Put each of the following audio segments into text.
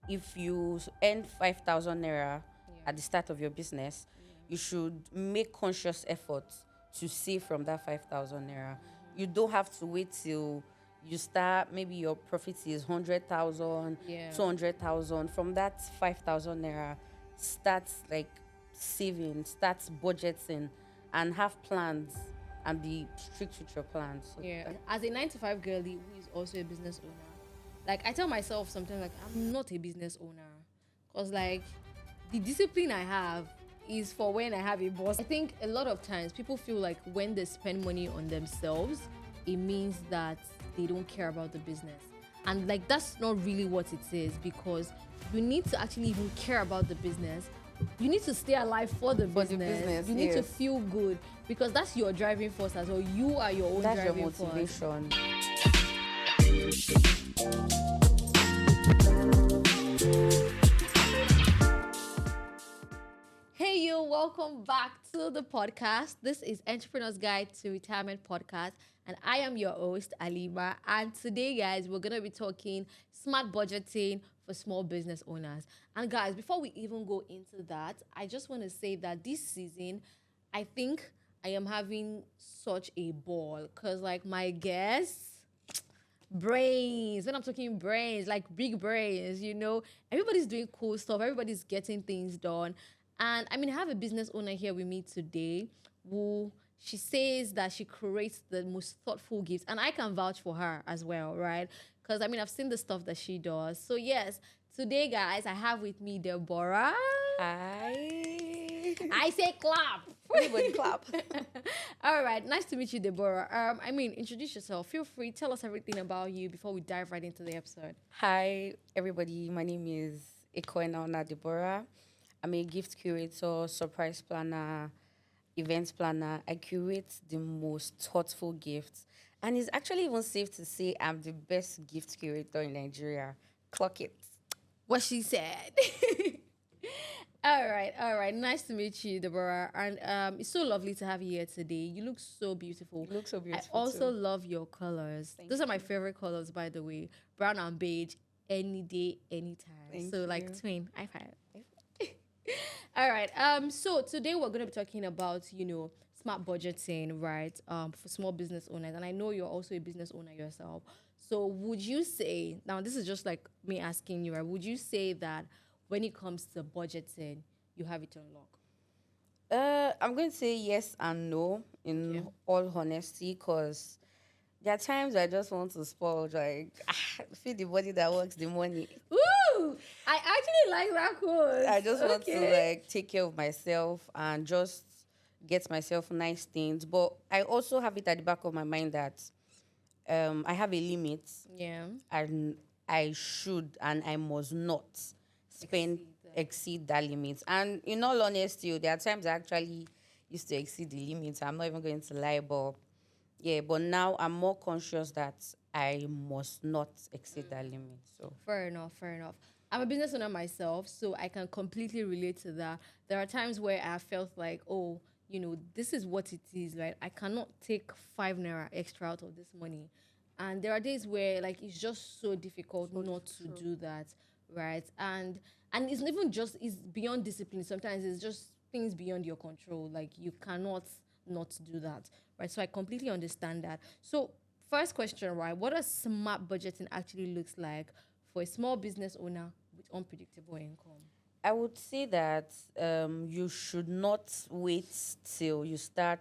if you earn 5,000 naira Yeah. at the start of your business, you should make conscious efforts to save from that 5,000 naira. You don't have to wait till you start, maybe your profit is 100,000, Yeah. 200,000. From that 5,000 naira, start like saving, start budgeting, and have plans and be strict with your plans. So Yeah. As a 9 to 5 girlie who is also a business owner, like I tell myself sometimes like I'm not a business owner. Cause like the discipline I have is for when I have a boss. I think a lot of times people feel like when they spend money on themselves, it means that they don't care about the business. And like that's not really what it is, because you need to actually even care about the business. You need to stay alive for the For the business. business, You need to yes. feel good, because that's your driving force as well. You are your own that's your driving force. motivation. Hey you, welcome back to the podcast. This is Entrepreneur's Guide to Retirement Podcast, and I am your host, Alima. And today, guys, we're gonna be talking smart budgeting for small business owners. And guys, before we even go into that, I just want to say that this season, I think I am having such a ball because like my guests brains. When I'm talking brains, like big brains, everybody's doing cool stuff, everybody's getting things done. And I mean, I have a business owner here with me today who she says that she creates the most thoughtful gifts, and I can vouch for her as well, right? Because I mean, I've seen the stuff that she does. So, yes, today, guys, I have with me Deborah. Hi. I say clap. Everybody clap. All right, nice to meet you, Deborah. I mean, introduce yourself. Feel free, tell us everything about you before we dive right into the episode. Hi, everybody. My name is Ekoenaona Deborah. I'm a gift curator, surprise planner, event planner. I curate the most thoughtful gifts. And it's actually even safe to say I'm the best gift curator in Nigeria. Clock it. What she said. All right. Nice to meet you, Deborah. And it's so lovely to have you here today. You look so beautiful. You look so I beautiful also too. love your colors. Thank Those are my favorite colors, by the way. Brown and beige, any day, anytime. Thank So you. like twin. High five. All right. So today we're going to be talking about, smart budgeting, right? For small business owners. And I know you're also a business owner yourself. So would you say, now this is just like me asking you, right? Would you say that when it comes to budgeting, you have it on lock? I'm going to say yes and no in Okay. all honesty, because there are times I just want to spoil, like, feed the body that works the money. Woo! I actually like that quote. I just want to Okay. like take care of myself and just get myself nice things. But I also have it at the back of my mind that I have a limit Yeah. and I should and I must not spend Exceed that. exceed that limit. And in all honesty, there are times I actually used to exceed the limit. I'm not even going to lie, but yeah, but now I'm more conscious that I must not exceed that limit. So Fair enough, fair enough. I'm a business owner myself, so I can completely relate to that. There are times where I felt like, oh, this is what it is, right? I cannot take 5 naira extra out of this money. And there are days where like it's just so difficult not to do that, right? And it's not even just it's beyond discipline. Sometimes it's just things beyond your control. Like you cannot not do that, right? So I completely understand that. So first question, right? What does smart budgeting actually looks like for a small business owner with unpredictable income? I would say that you should not wait till you start.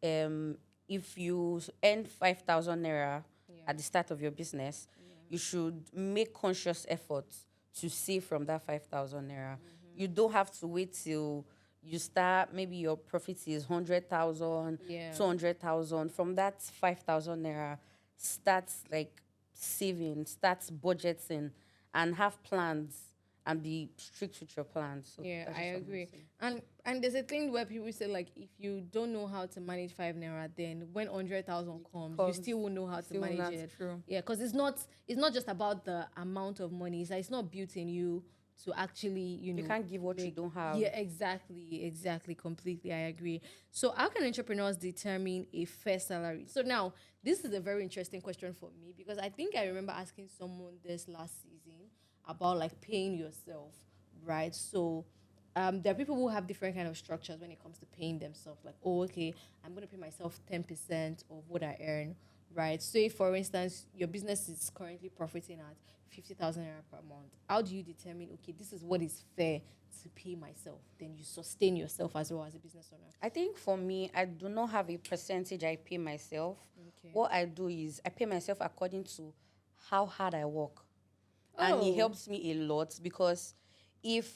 If you earn 5,000 naira Yeah. at the start of your business, you should make conscious efforts to save from that 5,000 naira. You don't have to wait till you start, maybe your profit is 100,000, Yeah. 200,000. From that 5,000 naira, start like saving, start budgeting, and have plans and be strict with your plans. So Yeah, that's I just what I'm gonna agree. say. And there's a thing where people say like if you don't know how to manage 5 naira, then when 100,000 comes, you Comes, still won't know how to still manage not it. true. Yeah, because it's not just about the amount of money. It's not built in you to actually You can't give what you don't have. yeah, exactly, completely. I agree. So, how can entrepreneurs determine a fair salary? So now, this is a very interesting question for me because I think I remember asking someone this last season, about like paying yourself, right? So there are people who have different kind of structures when it comes to paying themselves. Like, oh, okay, I'm going to pay myself 10% of what I earn, right? Say, for instance, your business is currently profiting at 50,000 naira per month. How do you determine, okay, this is what is fair to pay myself? Then you sustain yourself as well as a business owner. I think for me, I do not have a percentage I pay myself. Okay. What I do is I pay myself according to how hard I work. And it Oh, helps me a lot because if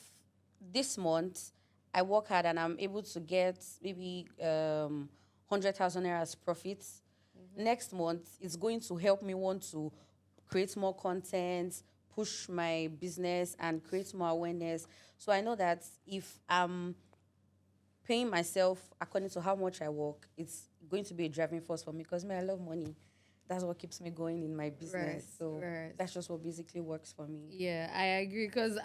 this month I work hard and I'm able to get maybe 100,000 naira as profits, next month it's going to help me want to create more content, push my business, and create more awareness. So I know that if I'm paying myself according to how much I work, it's going to be a driving force for me because I love money. That's what keeps me going in my business. right, So right. that's just what basically works for me. Yeah, I agree. Because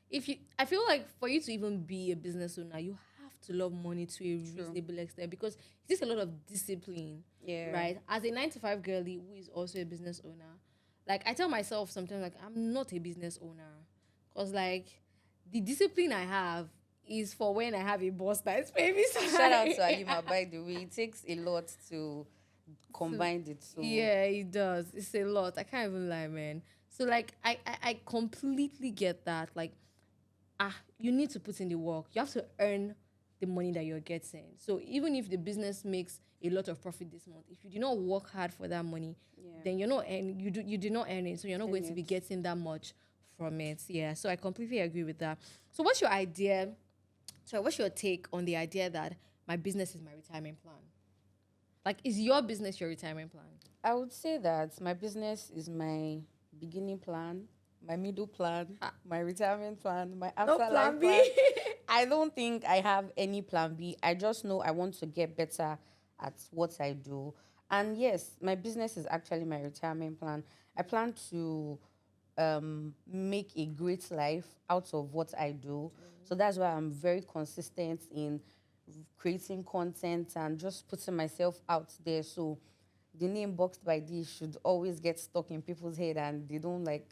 if you, I feel like for you to even be a business owner, you have to love money to a True. reasonable extent because it takes a lot of discipline, Yeah. right? As a 9 to 5 girlie who is also a business owner, like I tell myself sometimes, like I'm not a business owner, because like the discipline I have is for when I have a boss that is paying me Shout out to salary. Alima, by the way. It takes a lot to combine the two. Yeah, it does. It's a lot. I can't even lie, man. So like I completely get that. Like you need to put in the work. You have to earn the money that you're getting. So even if the business makes a lot of profit this month, if you do not work hard for that money, Yeah. then you're not earn you do not earn it. So you're not going to be it. getting that much from it. Yeah. So I completely agree with that. So what's your idea? So what's your take on the idea that my business is my retirement plan? Like, is your business your retirement plan? I would say that my business is my beginning plan, my middle plan, my retirement plan, my afterlife plan. I don't think I have any plan B. I just know I want to get better at what I do. And yes, my business is actually my retirement plan. I plan to make a great life out of what I do. So that's why I'm very consistent in creating content and just putting myself out there. So the name Boxed by D should always get stuck in people's head and they don't like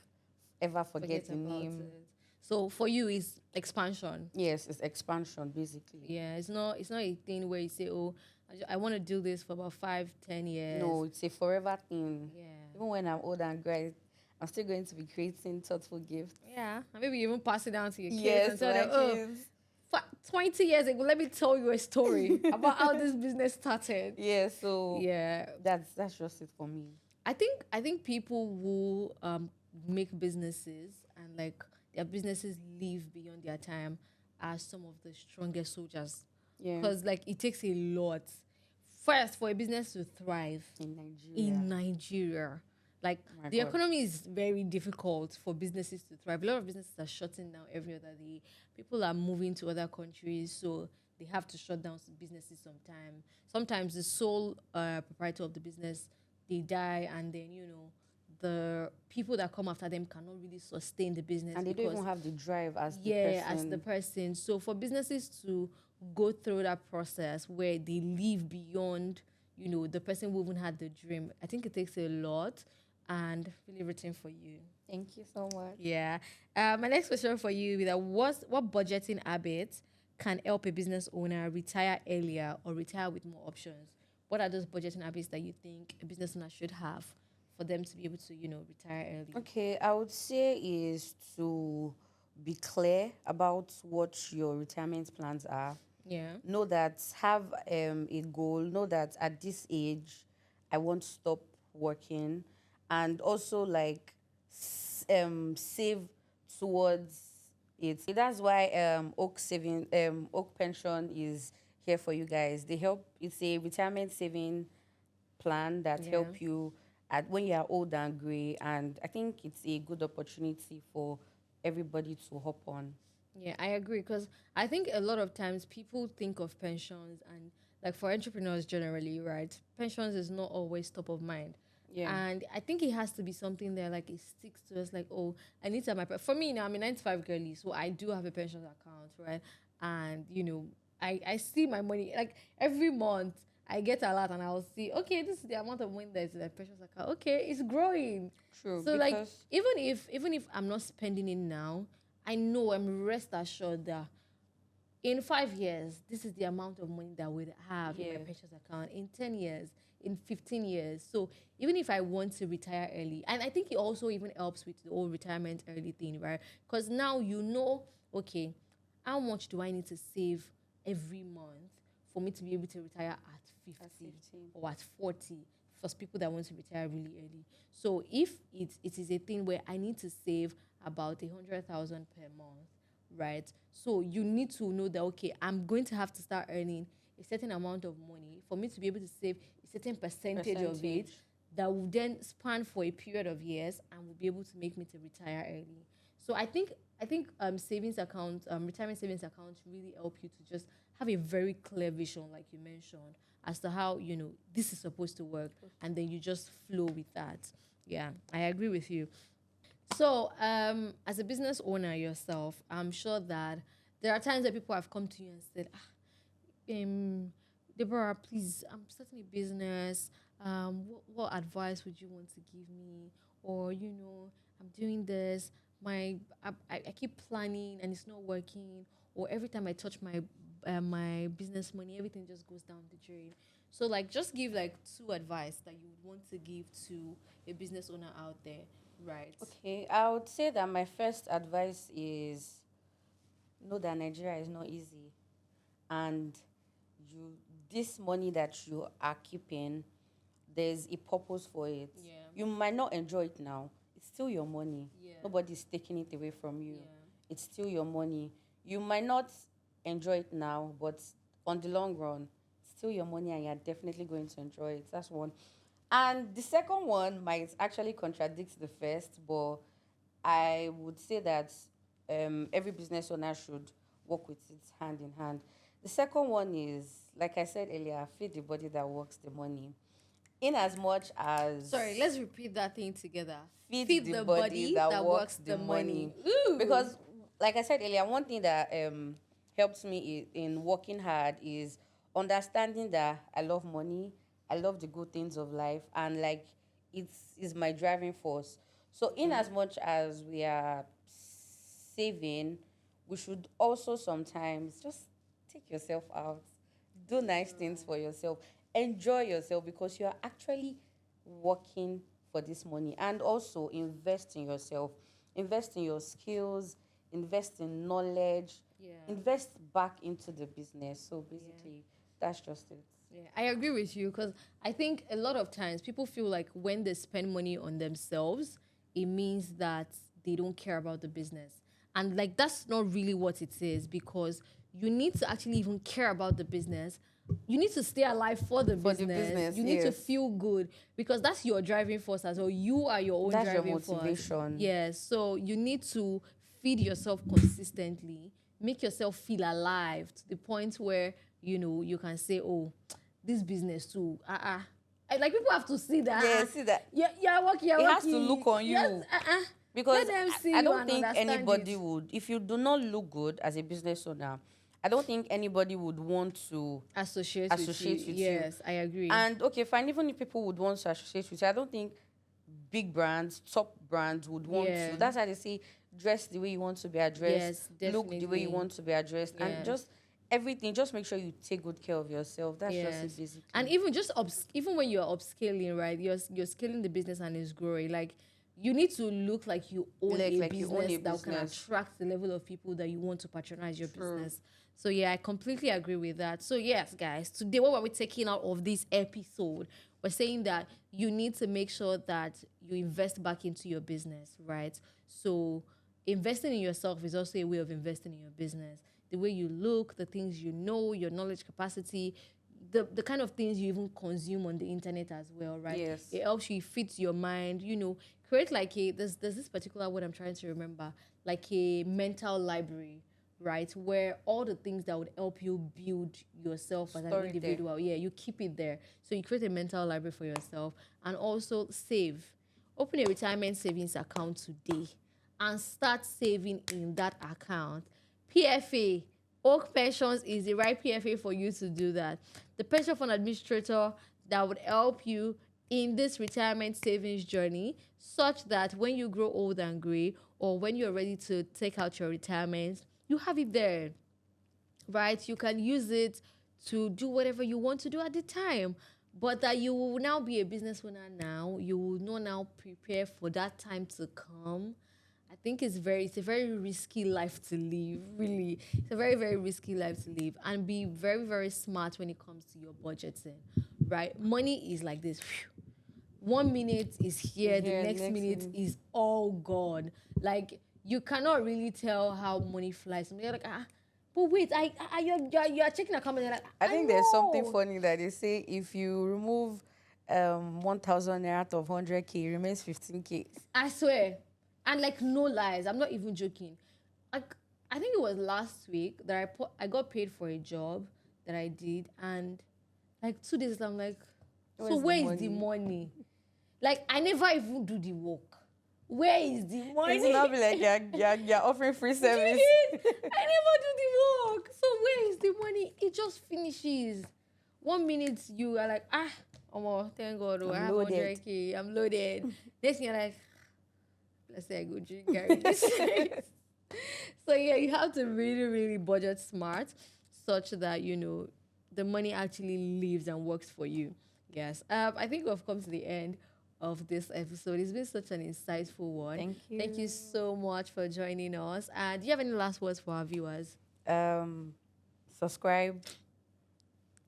ever forget Forget the about name. it. So for you, it's expansion. Yes, it's expansion basically. Yeah, it's not a thing where you say, oh, I want to do this for about 5, 10 years. No, it's a forever thing. Yeah. Even when I'm old and gray, I'm still going to be creating thoughtful gifts. Yeah. And maybe you even pass it down to your kids Yes, and tell my them, oh, kids. 20 years ago, let me tell you a story about how this business started. Yeah, so Yeah. that's just it for me. I think people who make businesses and like their businesses live beyond their time are some of the strongest soldiers. Yeah. Because like it takes a lot first for a business to thrive In Nigeria. in Nigeria. Like My the God. economy is very difficult for businesses to thrive. A lot of businesses are shutting down every other day. People are moving to other countries, so they have to shut down some businesses sometime. Sometimes the sole proprietor of the business they die, and then the people that come after them cannot really sustain the business And they don't because even have the drive as the yeah, person. as the person. So for businesses to go through that process where they live beyond, the person who even had the dream, I think it takes a lot and really written for you. Thank you so much. Yeah. My next question for you is that what budgeting habits can help a business owner retire earlier or retire with more options? What are those budgeting habits that you think a business owner should have for them to be able to, retire early? Okay, I would say is to be clear about what your retirement plans are. Yeah. Know that have a goal. Know that at this age, I won't stop working, and also like save towards it. That's why Oak Pension is here for you guys. They help. It's a retirement saving plan that Yeah. help you at when you are old and gray, and I think it's a good opportunity for everybody to hop on. Yeah, I agree because I think a lot of times people think of pensions and like for entrepreneurs generally, right? Pensions is not always top of mind. Yeah. And I think it has to be something there like it sticks to us like, oh, I need to have for me now, I'm a 9 to 5 girlie, so I do have a pensions account, right? And I see my money like every month I get a lot and I'll see, okay, this is the amount of money that's in the precious account. Okay, it's growing. True, So like because even if I'm not spending it now, I know I'm rest assured that in 5 years, this is the amount of money that I would have in my yeah, precious account. In 10 years, in 15 years. So even if I want to retire early, and I think it also even helps with the whole retirement early thing, right? Because now you know, okay, how much do I need to save every month for me to be able to retire at 50 at 15. or at 40 for people that want to retire really early. So if it is a thing where I need to save about 100,000 per month, right? So you need to know that, okay, I'm going to have to start earning a certain amount of money for me to be able to save a certain percentage of it Percentage. that will then span for a period of years and will be able to make me to retire early. So I think savings accounts, retirement savings accounts really help you to just have a very clear vision, like you mentioned, as to how this is supposed to work, and then you just flow with that. Yeah, I agree with you. So, as a business owner yourself, I'm sure that there are times that people have come to you and said, Deborah, please, I'm starting a business. What advice would you want to give me? Or, I'm doing this. I keep planning and it's not working. Or every time I touch my business money, everything just goes down the drain. So, like, just give like two advice that you would want to give to a business owner out there, right? Okay, I would say that my first advice is know that Nigeria is not easy, and you this money that you are keeping, there's a purpose for it. Yeah. You might not enjoy it now. It's still your money. Yeah. Nobody's taking it away from you. Yeah. It's still your money. You might not enjoy it now, but on the long run, it's still your money and you're definitely going to enjoy it. That's one. And the second one might actually contradict the first, but I would say that every business owner should work with it hand in hand. The second one is, like I said earlier, feed the body that works the money. In as much as Sorry, let's repeat that thing together. feed Feed the the body body that that works works the the money. money. Ooh. Because, like I said earlier, one thing that helps me in working hard is understanding that I love money, I love the good things of life, and like it's is my driving force. So, in Okay. as much as we are saving, we should also sometimes just take yourself out, do nice things for yourself, enjoy yourself because you are actually working for this money, and also invest in yourself, invest in your skills, invest in knowledge, Yeah. invest back into the business. So Yeah. basically, that's just it. Yeah, I agree with you because I think a lot of times people feel like when they spend money on themselves, it means that they don't care about the business. And like that's not really what it is because you need to actually even care about the business. You need to stay alive for the For the business. business, You need to yes. feel good because that's your driving force as well. You are your own That's your driving force. motivation. Yes. So you need to feed yourself consistently, make yourself feel alive to the point where you can say, "Oh, this business too." Like people have to see that. Yeah, see that You're working. You're it has working. to look on Yes. you. Let Because them see I you don't and think understand anybody it. would, if you do not look good as a business owner, I don't think anybody would want to Associate associate with with you. you. Yes, I agree. And okay, fine, even if people would want to associate with you, I don't think big brands, top brands would want Yeah. to. That's why they say dress the way you want to be addressed, Yes, look the way you definitely. want to be addressed, and Yes. just everything. Just make sure you take good care of yourself. That's just it, Yes, basically. and even just even when you're upscaling, right? You're scaling the business and it's growing. Like you need to look like you own Like- a like you own business a that can business. attract the level of people that you want to patronize your True. business. So yeah, I completely agree with that. So yes, guys, today what were we taking out of this episode? We're saying that you need to make sure that you invest back into your business, right? So investing in yourself is also a way of investing in your business. The way you look, the things you know, your knowledge capacity, the kind of things you even consume on the internet as well, right? Yes. It helps you, it fits your mind, create like there's this particular word I'm trying to remember, like a mental library, right? Where all the things that would help you build yourself as an Store it there. individual, yeah, you keep it there. So you create a mental library for yourself and also save. Open a retirement savings account today and start saving in that account. PFA, Oak Pensions is the right PFA for you to do that. The pension fund administrator that would help you in this retirement savings journey, such that when you grow old and gray, or when you're ready to take out your retirement, you have it there, right? You can use it to do whatever you want to do at the time. But that you will now be a business owner now, you will not now prepare for that time to come. I think it's a very risky life to live, really. It's a very, very risky life to live. And be very, very smart when it comes to your budgeting. Right? Money is like this. 1 minute is here, the Here, next next minute minute. is all gone. Like you cannot really tell how money flies. You're like, but wait, you're checking account and you're like, I I think there's something know. funny that they say if you remove 1,000 naira out of 100K, it remains 15K. I swear. And like no lies, I'm not even joking. Like I think it was last week that I got paid for a job that I did, and like 2 days later, I'm like, so Where's the where is the money? money? Like I never even do the work. Where is the money? It's not be like you're offering free You service. did? I never do the work. So where is the money? It just finishes. 1 minute you are like, oh, thank God, oh, I I'm have loaded. 100K, I'm loaded. Next thing you're like, let's say I go drink Gary this. So yeah, you have to really, really budget smart, such that the money actually lives and works for you. Yes. I think we've come to the end of this episode. It's been such an insightful one. Thank Thank you you. so much for joining us. And do you have any last words for our viewers? Um, Subscribe.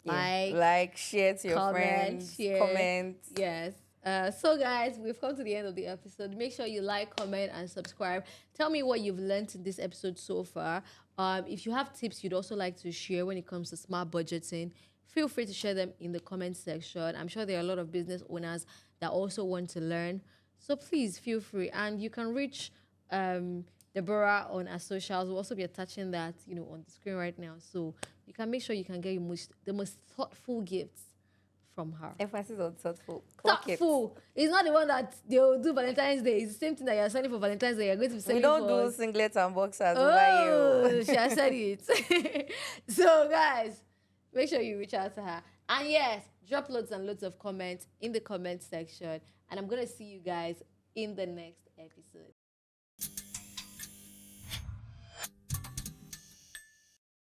Yeah. Like, Like, share to your comment, friends, share. comment. Yes. So guys, we've come to the end of the episode. Make sure you like, comment, and subscribe. Tell me what you've learned in this episode so far. If you have tips you'd also like to share when it comes to smart budgeting, feel free to share them in the comment section. I'm sure there are a lot of business owners that also want to learn. So please feel free. And you can reach Deborah on our socials. We'll also be attaching that, on the screen right now. So you can make sure you can get the most thoughtful gifts from her. Emphasis on thoughtful. Clock it. Thoughtful. It's not the one that they'll do Valentine's Day. It's the same thing that you're selling for Valentine's Day. You're going to be selling We don't for. do singlets and boxers over Oh, here. she has said it. So, guys, make sure you reach out to her. And yes, drop loads and loads of comments in the comment section. And I'm going to see you guys in the next episode.